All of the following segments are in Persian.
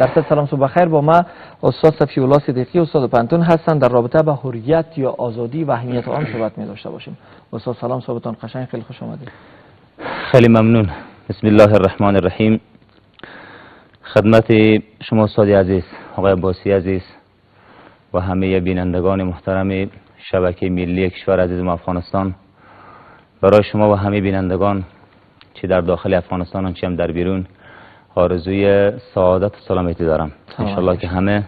در سلام صبح خیر. با ما استاد صفی الله صدیقی استاد پانتون هستند. در رابطه با حریت یا آزادی و اهمیت آن صحبت می داشته باشیم. استاد سلام، صبحتان قشنگ، خیلی خوش آمدید. خیلی ممنون. بسم الله الرحمن الرحیم. خدمت شما استاد عزیز، آقای عباسی عزیز و همه بینندگان محترم شبکه ملی کشور عزیز ما افغانستان، برای شما و همه بینندگان چه در داخل افغانستان چه هم در بیرون آرزوی سعادت و سلامتی دارم. انشالله که همه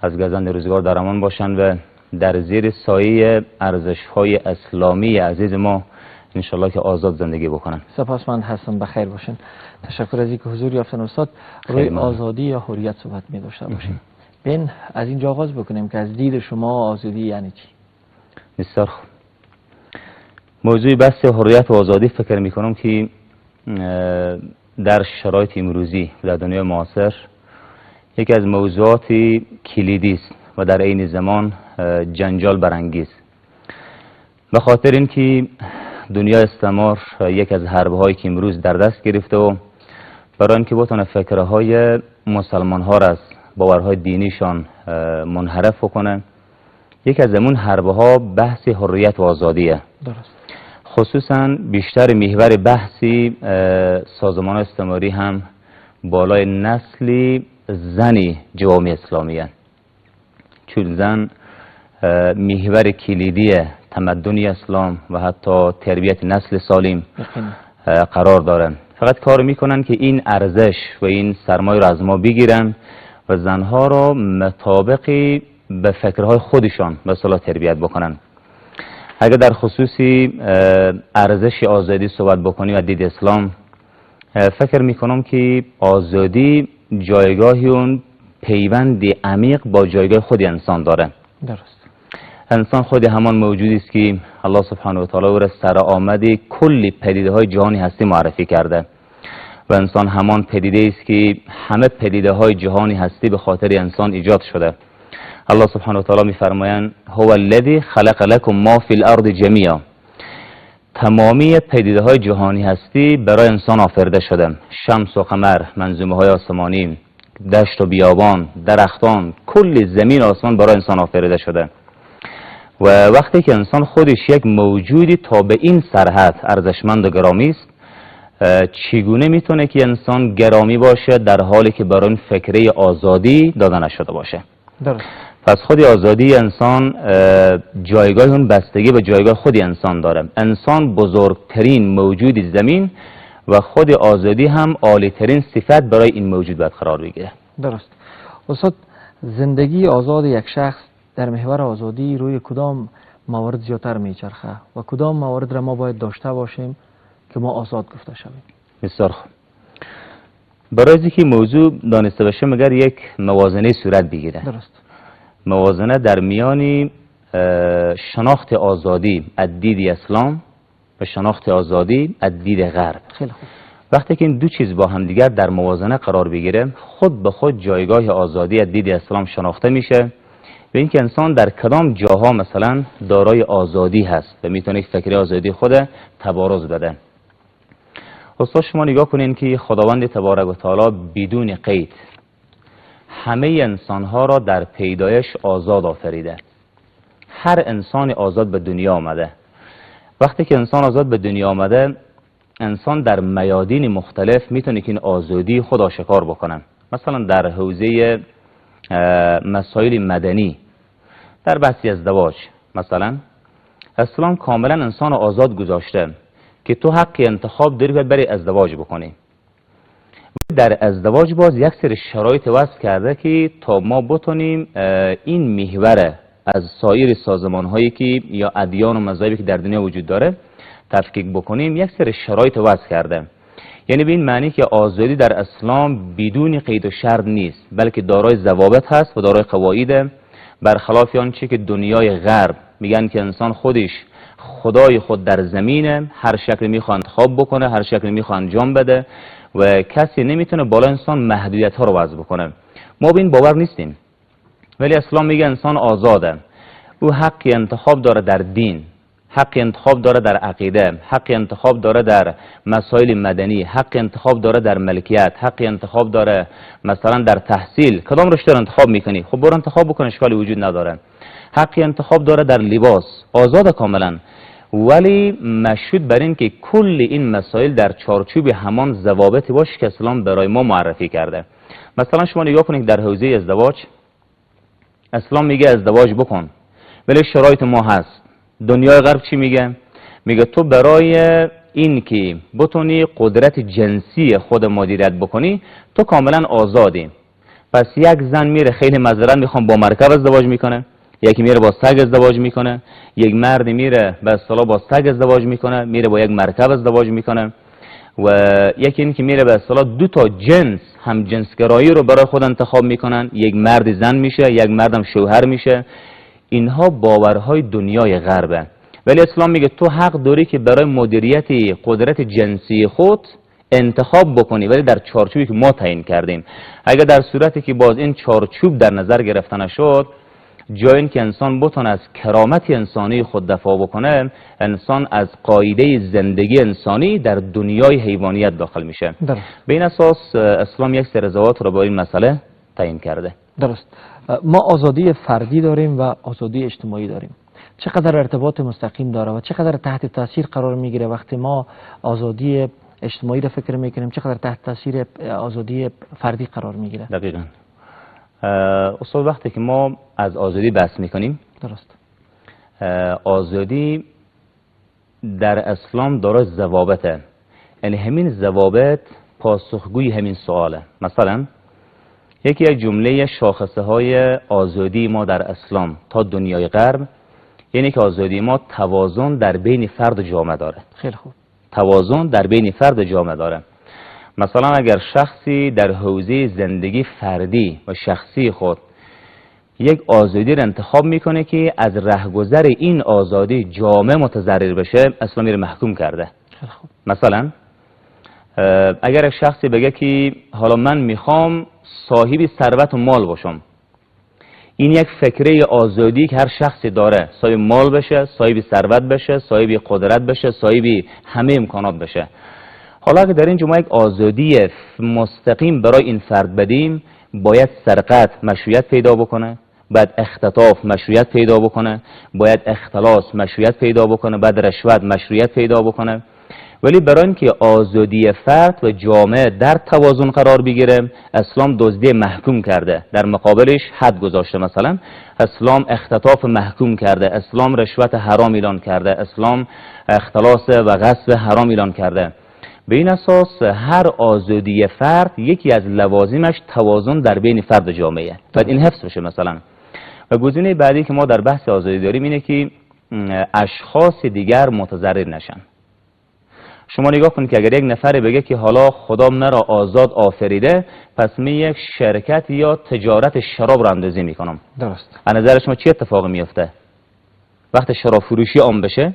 از گزند روزگار در امان باشند و در زیر سایه ارزش‌های اسلامی عزیز ما انشالله که آزاد زندگی بکنن. سپاسمند هستم، بخیر باشین. تشکر از اینکه حضور یافتن استاد. روی آزادی یا حریت صحبت می داشته باشیم. بین از اینجا آغاز بکنیم که از دید شما آزادی یعنی چی؟ بسیار خوب. موضوع بحث حریت و آزادی فکر می کنم که در شرایط امروزی و در دنیای معاصر یکی از موضوعات کلیدی است و در عین زمان جنجال برانگیز. به خاطر اینکه دنیا استعمار یک از حربهایی که امروز در دست گرفته و برای اینکه بتونه فکرهای مسلمان ها را از باورهای دینیشان منحرف کنه، یک از اون حربها بحث حریت و آزادیه. درست. خصوصا بیشتر محور بحثی سازمان استعماری هم بالای نسلی زنی جوامع اسلامیه، چون زن محور کلیدی تمدن اسلام و حتی تربیت نسل سالم قرار داره. فقط کار میکنن که این ارزش و این سرمایه را از ما بگیرن و زنها را مطابق به فکرهای خودشان به اصطلاح تربیت بکنن. اگر در خصوصی ارزش آزادی صحبت بکنیم و دید اسلام، فکر میکنم که آزادی جایگاهی اون پیوند عمیق با جایگاه خود انسان داره. درست. انسان خود همان موجودی است که الله سبحانه و تعالی او را سرآمد کل پدیده های جهانی هستی معرفی کرده و انسان همان پدیده است که همه پدیده های جهانی هستی به خاطر انسان ایجاد شده. الله سبحانه و تعالی میفرمایند هو الذی خلق لكم ما فی الارض جمیعا. تمامی پدیده های جهانی هستی برای انسان آفریده شده. شمس و قمر، منظومه های آسمانی، دشت و بیابان، درختان، کل زمین و آسمان برای انسان آفریده شده. و وقتی که انسان خودش یک موجودی تا به این سرحد ارزشمند و گرامی است، چگونه میتونه که انسان گرامی باشه در حالی که برای این فکره آزادی داده نشده باشه؟ درست. پس خود آزادی انسان جایگاه اون بستگی به جایگاه خود انسان داره. انسان بزرگترین موجود زمین و خود آزادی هم عالیترین صفت برای این موجود باید قرار بگیره. درست. استاد، زندگی آزاد یک شخص در محور آزادی روی کدام موارد زیادتر میچرخه و کدام موارد را ما باید داشته باشیم که ما آزاد گفته شویم؟ بسیار خوب. برای اینکه موضوع دانسته بشه مگر یک موازنه صورت بگیره. درست. موازنه در میان شناخت آزادی از دید اسلام و شناخت آزادی از دید غرب. خیلی خوب. وقتی که این دو چیز با هم دیگر در موازنه قرار بگیره، خود به خود جایگاه آزادی از دید اسلام شناخته میشه و اینکه انسان در کدام جاها مثلا دارای آزادی هست و میتونه فکر آزادی خود تبارز بده. استاد شما نگاه کنین که خداوند تبارک و تعالی بدون قید همه انسانها را در پیدایش آزاد آفریده. هر انسان آزاد به دنیا آمده. وقتی که انسان آزاد به دنیا آمده، انسان در میادین مختلف میتونه که این آزادی خود آشکار بکنه. مثلا در حوزه مسائل مدنی، در بحثی ازدواج مثلا اسلام کاملا انسان آزاد گذاشته که تو حق انتخاب داری برای ازدواج بکنی. در ازدواج باز یک سری شرایط وضع کرده که تا ما بتونیم این محور از سایر سازمان هایی که یا ادیان و مذاهبی که در دنیا وجود داره تفکیک بکنیم، یک سری شرایط وضع کرده. یعنی به این معنی که آزادی در اسلام بدون قید و شرط نیست، بلکه دارای ضوابط هست و دارای قواعد، برخلاف آنچه که دنیای غرب میگن که انسان خودش خدای خود در زمینه، هر شکل میخواد انتخاب بکنه، هر شکل میخواد انجام بده و کسی نمیتونه بالا انسان محدودیت ها رو وضع بکنه. ما به این باور نیستیم، ولی اسلام میگه انسان آزاده، او حق انتخاب داره در دین، حق انتخاب داره در عقیده، حق انتخاب داره در مسائل مدنی، حق انتخاب داره در ملکیت، حق انتخاب داره مثلا در تحصیل. کدام رشته رو انتخاب میکنی؟ خب برو انتخاب بکن، اشکالی وجود نداره. حق انتخاب داره در لباس، آزاد کاملا، ولی مشروط بر این که کل این مسائل در چارچوب همان ضوابطی باشه که اسلام برای ما معرفی کرده. مثلا شما نگاه کنید در حوزه ازدواج، اسلام میگه ازدواج بکن، ولی شرایط ما هست. دنیای غرب چی میگه؟ میگه تو برای این که بتونی قدرت جنسی خود مدیریت بکنی تو کاملا آزادی. پس یک زن میره، خیلی معذرت میخوام، با مرکب ازدواج میکنه، یکی میره با سگ ازدواج میکنه، یک مرد میره به اصطلاح با سگ ازدواج میکنه، میره با یک مرکب ازدواج میکنه، و یکی این که میره به اصطلاح دو تا جنس هم جنسگرایی رو برای خود انتخاب میکنن، یک مرد زن میشه، یک مردم شوهر میشه. اینها باورهای دنیای غربه، ولی اسلام میگه تو حق داری که برای مدیریت قدرت جنسی خود انتخاب بکنی، ولی در چارچوبی که ما تعیین کردیم. اگر در صورتی که باز این چارچوب در نظر گرفته نشد، جای این که انسان بتونه از کرامت انسانی خود دفاع بکنه، انسان از قاعده زندگی انسانی در دنیای حیوانیت داخل میشه. به این اساس اسلام یک سری ضوابط رو با این مسئله تعیین کرده. درست. ما آزادی فردی داریم و آزادی اجتماعی داریم. چقدر ارتباط مستقیم داره و چقدر تحت تاثیر قرار میگیره وقتی ما آزادی اجتماعی رو فکر میکنیم، چقدر تحت تاثیر آزادی فردی قرار میگیره؟ دقیقاً. اصول وقتی که ما از آزادی بحث میکنیم، درست، آزادی در اسلام داره ضوابطه، یعنی همین ضوابط پاسخگوی همین سواله. مثلا یکی از جمله شاخصه های آزادی ما در اسلام تا دنیای غرب، یعنی که آزادی ما توازن در بین فرد و جامعه داره. خیلی خوب. توازن در بین فرد و جامعه داره. مثلا اگر شخصی در حوزه زندگی فردی و شخصی خود یک آزادی را انتخاب میکنه که از رهگذر این آزادی جامعه متضرر بشه، اسلام میره محکوم کرده. خیلی خوب. مثلا اگر یک شخصی بگه که حالا من میخوام صاحب ثروت و مال باشم، این یک فکره آزادی که هر شخصی داره، صاحب مال بشه، صاحب ثروت بشه، صاحب قدرت بشه، صاحب همه امکانات بشه. حالا که در این جمعه یک آزادی مستقیم برای این فرد بدیم، باید سرقت مشروعیت پیدا بکنه، باید اختطاف مشروعیت پیدا بکنه، باید اختلاس مشروعیت پیدا بکنه، باید رشوت مشروعیت پیدا بکنه. ولی برای اینکه آزادی فرد و جامعه در توازن قرار بگیره، اسلام دزدی محکوم کرده، در مقابلش حد گذاشته. مثلا اسلام اختطاف محکوم کرده، اسلام رشوت حرام اعلان کرده، اسلام اختلاس و غصب حرام اعلان کرده. به این اساس هر آزادی فرد یکی از لوازمش توازن در بین فرد و جامعه، باید این حفظ بشه. مثلا و گزینه بعدی که ما در بحث آزادی داریم اینه که اشخاص دیگر متضرر نشن. شما نگاه کنید که اگر یک نفر بگه که حالا خدا مرا آزاد آفریده، پس من یک شرکت یا تجارت شراب را اندازی میکنم. درست. از نظر شما چی اتفاقی میفته؟ وقتی شراب فروشی عام بشه،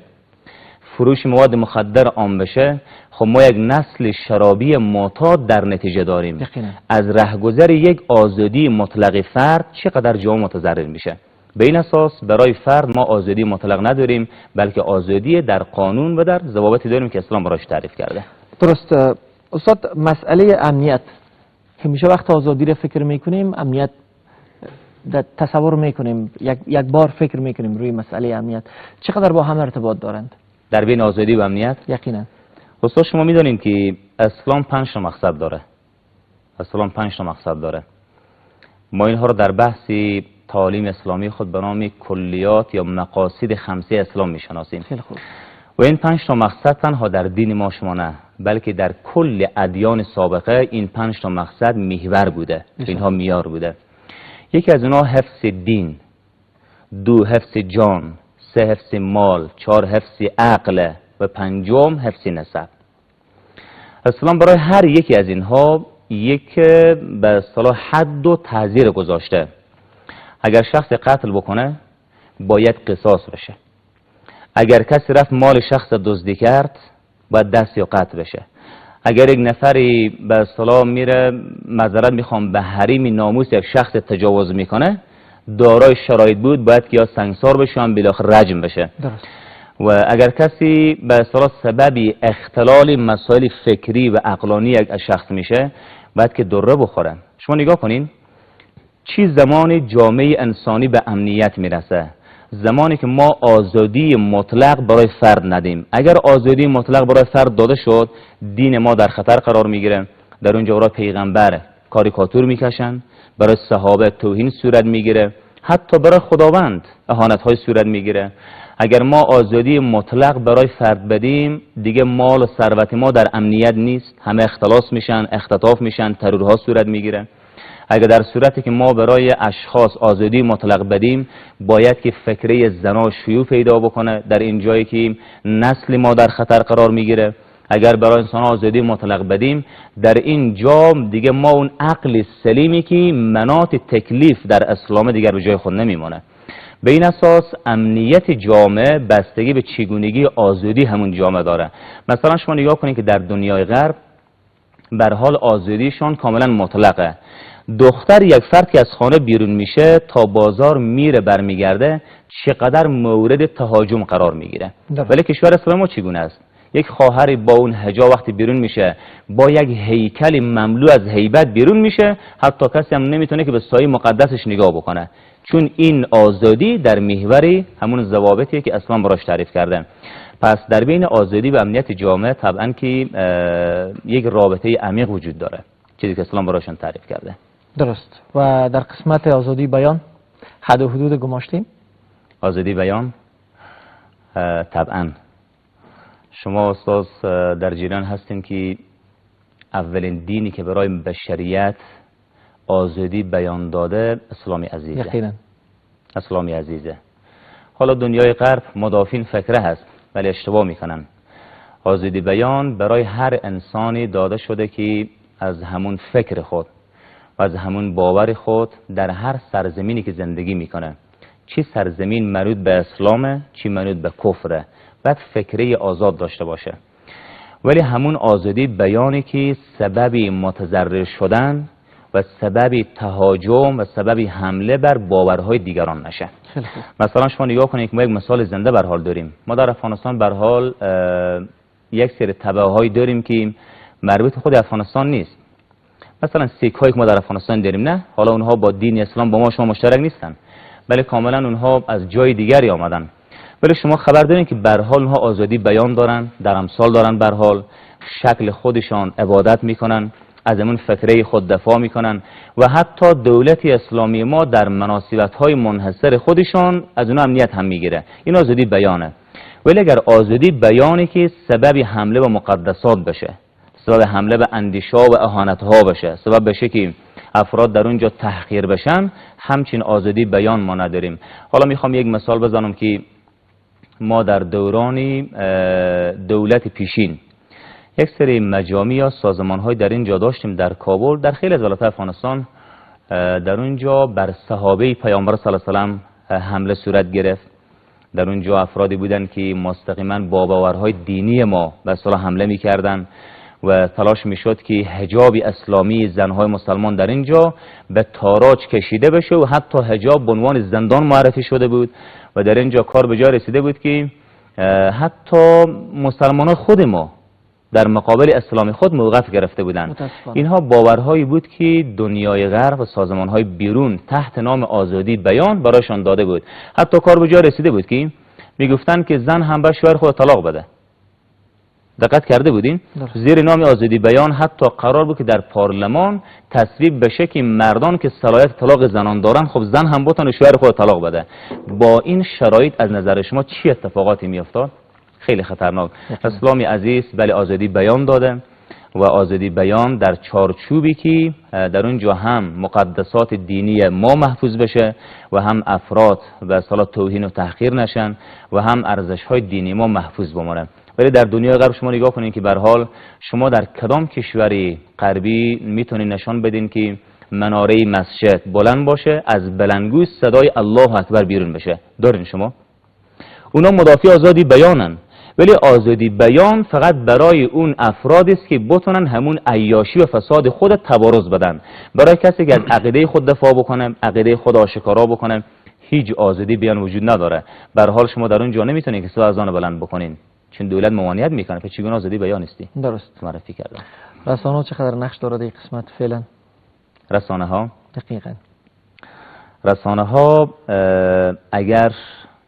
فروش مواد مخدر عام بشه، خب ما یک نسل شرابی معتاد در نتیجه داریم. یقینا. از رهگذر یک آزادی مطلق فرد چقدر جامعه متضرر میشه. به این اساس برای فرد ما آزادی مطلق نداریم، بلکه آزادی در قانون و در ضوابطی داریم که اسلام براش تعریف کرده. درست. استاد، مسئله امنیت، همیشه وقت آزادی رو فکر میکنیم، امنیت تصور میکنیم، یک بار فکر میکنیم روی مسئله امنیت، چقدر با هم ارتباط دارند در بین آزادی و امنیت؟ یقینا. استاد شما میدونیم که اسلام 5 مقصد داره. اسلام 5 مقصد داره. ما اینها رو در بحث تعالیم اسلامی خود به نام کلیات یا مقاصد خمسه اسلام میشناسیم. خیلی خوب. و این 5 مقصد تنها در دین ما شما نه، بلکه در کل ادیان سابقه این 5 مقصد محور بوده، اینها معیار بوده. یکی از اونها حفظ دین، 2 حفظ جان، 3 حفظ مال، 4 حفظ عقل و 5 حفظ نسب. اسلام برای هر یکی از اینها یک به اصطلاح حد و تعزیر گذاشته. اگر شخص قتل بکنه باید قصاص بشه. اگر کسی رفت مال شخص دزدی کرد باید دست یا قطع بشه. اگر یک نفری به اصطلاح میره معذرت میخوام به حریم ناموس یک شخص تجاوز میکنه، دارای شرایط بود باید که یا سنگسار بشه یا بالاخره رجم بشه. درست. و اگر کسی به اصطلاح سبب اختلال مسائل فکری و عقلانی یک شخص میشه باید که دره بخوره. شما نگاه کنین چی زمان جامعه انسانی به امنیت میرسه؟ زمانی که ما آزادی مطلق برای فرد ندیم. اگر آزادی مطلق برای فرد داده شد دین ما در خطر قرار میگیره. در اونجا برای پیغمبر کاریکاتور میکشن، برای صحابه توهین صورت میگیره، حتی برای خداوند اهانت های صورت میگیره. اگر ما آزادی مطلق برای فرد بدیم دیگه مال و ثروت ما در امنیت نیست، همه اختلاس میشن، اختطاف میشن، ترورها صورت میگیره. اگر در صورتی که ما برای اشخاص آزادی مطلق بدیم باید که فکره زنا شیوع پیدا بکنه در این جایی که نسل ما در خطر قرار میگیره. اگر برای انسان آزادی مطلق بدیم در این جا دیگه ما اون عقل سلیمی که مناط تکلیف در اسلام دیگر به جای خود نمیمونه. به این اساس امنیت جامعه بستگی به چگونگی آزادی همون جامعه داره. مثلا شما نگاه کنید که در دنیای غرب بر حال آزادیشون کاملا مطلقه. دختر یک فرد که از خانه بیرون میشه تا بازار میره برمیگرده چقدر مورد تهاجم قرار میگیره. ولی کشور اسلام ما چگونه است؟ یک خواهری با اون حجاب وقتی بیرون میشه با یک هیکل مملو از هیبت بیرون میشه، حتی کسی هم نمیتونه که به سایه مقدسش نگاه بکنه، چون این آزادی در محور همون ضوابطیه که اسلام براش تعریف کرده. پس در بین آزادی و امنیت جامعه طبعا که یک رابطه عمیق وجود داره، چیزی که اسلام براشون تعریف کرده. درست. و در قسمت آزادی بیان حد و حدود گماشتیم؟ آزادی بیان طبعا شما استاد در جریان هستین که اولین دینی که برای بشریت آزادی بیان داده اسلام عزیزه. یقینا اسلام عزیزه. حالا دنیای غرب مدافعین فکره هست ولی اشتباه میکنن. آزادی بیان برای هر انسانی داده شده که از همون فکر خود و از همون باور خود در هر سرزمینی که زندگی میکنه، چی سرزمین مربوط به اسلامه چی مربوط به کفره، باید فکری آزاد داشته باشه. ولی همون آزادی بیانی که سببی متضرر شدن و سببی تهاجم و سببی حمله بر باورهای دیگران نشه. مثلا شما نگاه کنید که ما یک مثال زنده بر حال داریم. ما در افغانستان بر حال یک سری تبعهایی داریم که مربوط خود افغانستان نیست. مثلا سیک هایی که ما در افغانستان داریم، نه حالا اونها با دین اسلام با ما شما مشترک نیستن، ولی کاملا اونها از جای دیگری آمدن. ولی شما خبر دارین که به هر حال اونها آزادی بیان دارن، در امثال دارن، به هر حال شکل خودشان عبادت میکنن، از همون فکره خود دفاع میکنن و حتی دولت اسلامی ما در مناسبت های منحصر خودشان از اون امنیت هم میگیره. این آزادی بیانه. ولی اگر آزادی بیانی که سبب حمله و مقدسات بشه، سبب حمله به اندیشه و اهانت ها بشه، سبب بشه که افراد در اونجا تحقیر بشن، همچین آزادی بیان ما نداریم. حالا میخوام یک مثال بزنم که ما در دوران دولت پیشین یک سری مجامع یا سازمان های در اینجا داشتیم در کابل، در خیلی از ولایات افغانستان. در اونجا بر صحابه پیامبر صلی الله علیه و حمله صورت گرفت. در اونجا افرادی بودن که مستقیما با باورهای دینی ما به اصطلاح حمله میکردن و تلاش میشد که حجاب اسلامی زنهای مسلمان در اینجا به تاراج کشیده بشه و حتی حجاب به عنوان زندان معرفی شده بود و در اینجا کار به جا رسیده بود که حتی مسلمانان خود ما در مقابل اسلام خود موقف گرفته بودند. اینها باورهایی بود که دنیای غرب و سازمانهای بیرون تحت نام آزادی بیان برایشان داده بود. حتی کار به جا رسیده بود که میگفتن که زن هم باید شوهر خود طلاق بده. دقت کرده بودین؟ زیر نام آزادی بیان حتی قرار بود که در پارلمان تصویب بشه که مردان که صلاحیت طلاق زنان دارن خب زن هم بتونه شوهر خود طلاق بده. با این شرایط از نظر شما چی اتفاقاتی میافتاد؟ خیلی خطرناک. اسلام عزیز بله آزادی بیان داده و آزادی بیان در چارچوبی که در اونجا هم مقدسات دینی ما محفوظ بشه و هم افراد به اصطلاح توهین و تحقیر نشن و هم ارزش‌های دینی ما محفوظ بمونه. ولی در دنیای غرب شما نگاه کنین که به هر حال شما در کدام کشوری غربی میتونین نشان بدین که مناره مسجد بلند باشه از بلندگوی صدای الله اکبر بیرون بشه؟ دارین شما؟ اونا مدافع آزادی بیانن، ولی آزادی بیان فقط برای اون افرادی است که بتونن همون عیاشی و فساد خود تبارز بدن. برای کسی که از عقیده خود دفاع بکنه، عقیده خود آشکارا بکنه، هیچ آزادی بیان وجود نداره. به هر حال شما در اونجا نمیتونید که صدا اذان بلند بکنین چون دولت ممانعت میکنه. پس چگونه آزادی بیان استی؟ درست. معرفی کردم. رسانه ها چقدر نقش داره در این قسمت فعلا؟ رسانه ها دقیقاً رسانه ها اگر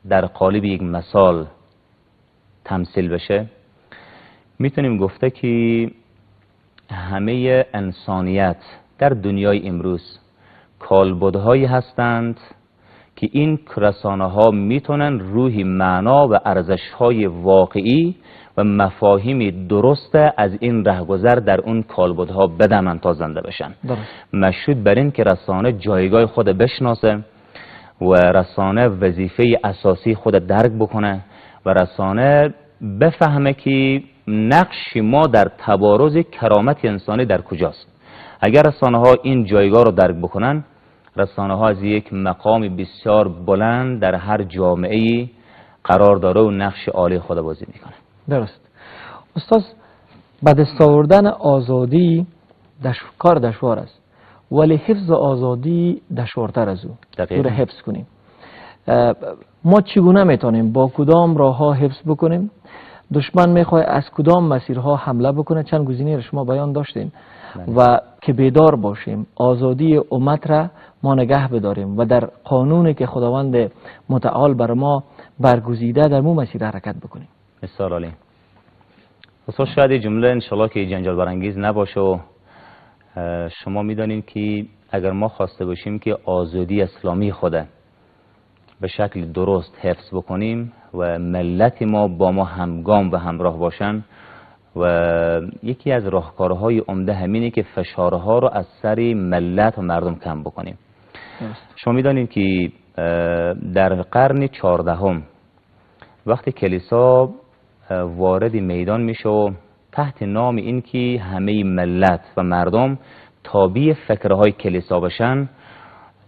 در قالب یک مثال تمثیل بشه میتونیم گفته که همه انسانیت در دنیای امروز کالبدهایی هستند که این رسانه ها میتونن روح معنا و ارزش های واقعی و مفاهیم درست از این رهگذر در اون کالبدها بدمن تا زنده بشن. مشهود بر این که رسانه جایگاه خود بشناسه و رسانه وظیفه اساسی خود درک بکنه و رسانه بفهمه که نقش ما در تبارز کرامت انسانی در کجاست. اگر رسانه ها این جایگاه رو درک بکنن، رسانه ها از یک مقام بسیار بلند در هر جامعه قرار داره و نقش عالی خود بازی میکنه. درست. استاد، به دست آوردن آزادی کار دشوار است، ولی حفظ آزادی دشوارتر از او. او حفظ کنیم. ما چگونه میتونیم با کدام راه ها حفظ بکنیم؟ دشمن میخواد از کدام مسیرها حمله بکنه؟ چند گزینه را شما بیان داشتین و که بیدار باشیم، آزادی امت را ما نگه بداریم و در قانونی که خداوند متعال بر ما برگزیده در مو مسیر حرکت بکنیم. بسیار عالی. اصلا شاید این جمله انشالله که جنجال برانگیز نباشه و شما میدانین که اگر ما خواسته باشیم که آزادی اسلامی خوده به شکل درست حفظ بکنیم و ملت ما با ما همگام و همراه باشن و یکی از راهکارهای عمده همینه که فشارها رو از سر ملت و مردم کم بکنیم. شما میدانید که در قرن 14 وقتی کلیسا وارد میدان میشه و تحت نام این که همه ملت و مردم تابع فکرهای کلیسا بشن،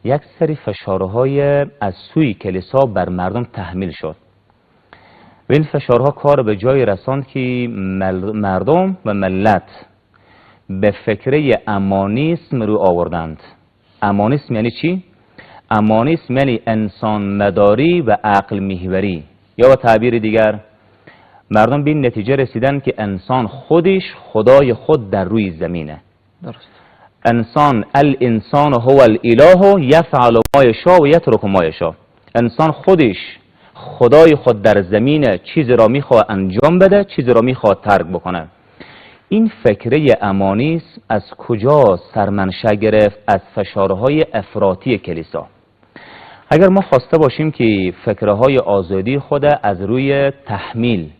یک سری فشارهای از سوی کلیسا بر مردم تحمیل شد و این فشارها کار به جای رساند که مردم و ملت به فکره امانیسم رو آوردند. امانیسم یعنی چی؟ امانیسم یعنی انسان مداری و عقل محوری، یا با تعبیر دیگر مردم به این نتیجه رسیدن که انسان خودش خدای خود در روی زمینه. درست. الانسان هو الاله یفعل ما یشاء و یترک ما یشاء. انسان خودش خدای خود در زمینه، چیزی را میخواد انجام بده، چیزی را میخواد ترک بکنه. این فکره امانیسم از کجا سرمنشأ گرفت؟ از فشارهای افراطی کلیسا. اگر ما خواسته باشیم که فکرهای آزادی خود از روی تحمیل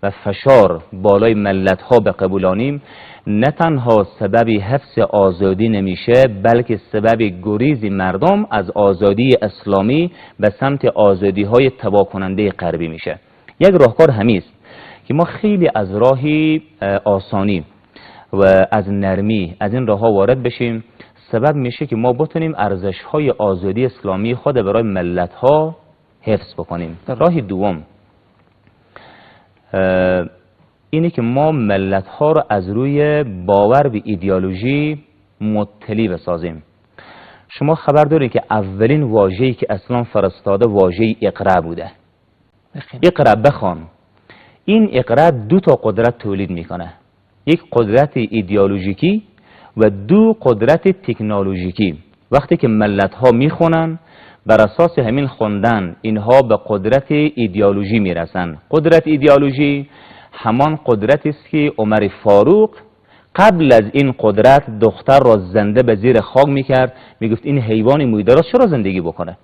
و فشار بالای ملت ها به قبولانیم، نه تنها سبب حفظ آزادی نمیشه بلکه سبب گریز مردم از آزادی اسلامی به سمت آزادی های تباه کننده غربی میشه. یک راهکار همیست که ما خیلی از راهی آسانی و از نرمی از این راه ها وارد بشیم، سبب میشه که ما بتونیم ارزش های آزادی اسلامی خود برای ملت ها حفظ بکنیم. راه دوم اینه که ما ملت ها رو از روی باور به ایدئولوژی مطلع بسازیم. شما خبر دارید که اولین واژه‌ای که اسلام فرستاده واژه اقرا بوده. اقرا، بخوان. این اقرا دو تا قدرت تولید میکنه، یک قدرت ایدئولوژیکی و دو قدرت تکنولوژیکی. وقتی که ملت ها میخونن، بر اساس همین خوندن اینها به قدرت ایدئولوژی میرسن. قدرت ایدئولوژی همان قدرتی است که عمر فاروق قبل از این قدرت دختر را زنده به زیر خاک میکرد، میگفت این حیوان مویدار چرا زندگی بکنه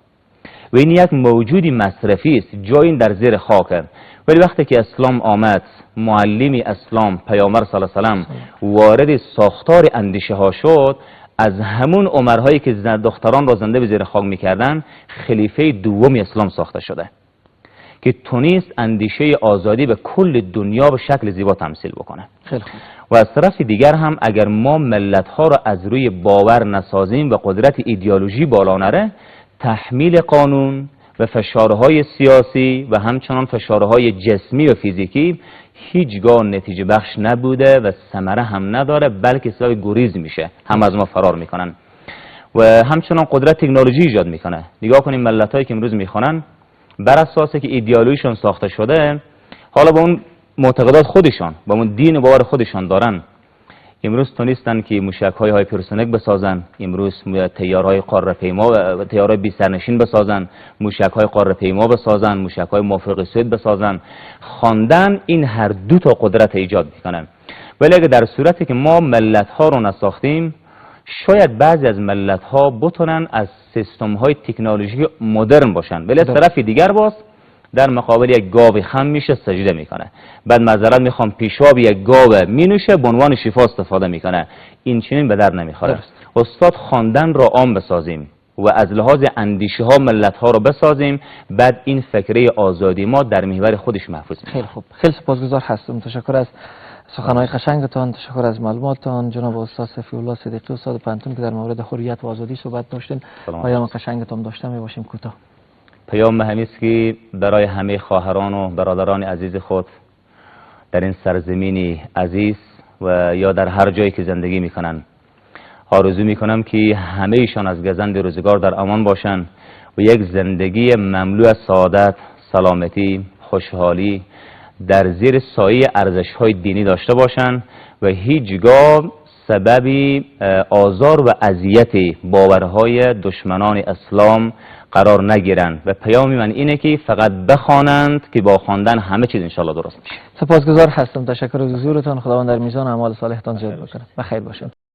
و این یک موجودی مصرفی است، جای این در زیر خاکه. ولی وقتی که اسلام آمد، معلم اسلام پیامبر صلی الله علیه و سلم وارد ساختار اندیشه ها شد، از همون عمرهایی که دختران را زنده به زیر خاک میکردن، خلیفه دوم اسلام ساخته شده که تونست اندیشه آزادی به کل دنیا به شکل زیبا تمثیل بکنه. خیلی خوب. و از طرف دیگر هم اگر ما ملت ها را از روی باور نسازیم و قدرت ایدئولوژی بالا نره، تحمیل قانون و فشارهای سیاسی و همچنان فشارهای جسمی و فیزیکی هیچگاه نتیجه بخش نبوده و ثمره هم نداره، بلکه سبب گریز میشه، هم از ما فرار میکنن. و همچنان قدرت تکنولوژی ایجاد میکنه. نگاه کنیم ملت‌هایی که امروز میخوانن بر اساسی که ایدئولوژیشون ساخته شده، حالا با اون معتقدات خودشان، با اون دین و باور خودشان دارن، امروز تونستن که موشک‌های هایپرسونیک بسازن، امروز تیارهای قاره پیما و تیارهای بی سرنشین بسازن، موشک‌های قاره پیما بسازن، موشک‌های مافوق سود بسازن. خواندن این هر دو تا قدرت ایجاد میکنن. ولی اگه در صورتی که ما ملت‌ها رو نساختیم، شاید بعضی از ملت‌ها بتونن از سیستم‌های تکنولوژی مدرن باشن، ولی از طرف دیگر باز در مقابل یک گاو خم میشه سجده میکنه، بعد معذرت میخوام پیشاب یک گاو مینوشه به عنوان شفا استفاده میکنه. این چنین به در نمیخوره. استاد خواندن را عام بسازیم و از لحاظ اندیشه ها ملت ها رو بسازیم، بعد این فکره آزادی ما در محور خودش محفوظ میشه. خیلی خوب، خیلی سپاسگزار هستم. تشکر از سخنهای قشنگتان، تشکر از معلوماتتان جناب استاد صفی الله صدیقی، استاد پنتون که در مورد حریت و آزادی صحبت داشتین. پیام قشنگتان داشته میباشیم. کوتاه پیام همین است که برای همه خواهران و برادران عزیز خود در این سرزمینی عزیز و یا در هر جایی که زندگی میکنن، آرزو میکنم که همه ایشان از گزند روزگار در امان باشن و یک زندگی مملو از سعادت، سلامتی، خوشحالی در زیر سایه ارزش‌های دینی داشته باشن و هیچگاه سببی آزار و اذیت باورهای دشمنان اسلام قرار نگیرند. و پیامی من اینه که فقط بخوانند که با خواندن همه چیز انشالله درست میشه. سپاسگزار هستم. تشکر از حضورتان. خداوند در میزان اعمال صالحتان زیاد بکنه. بخیر باشید.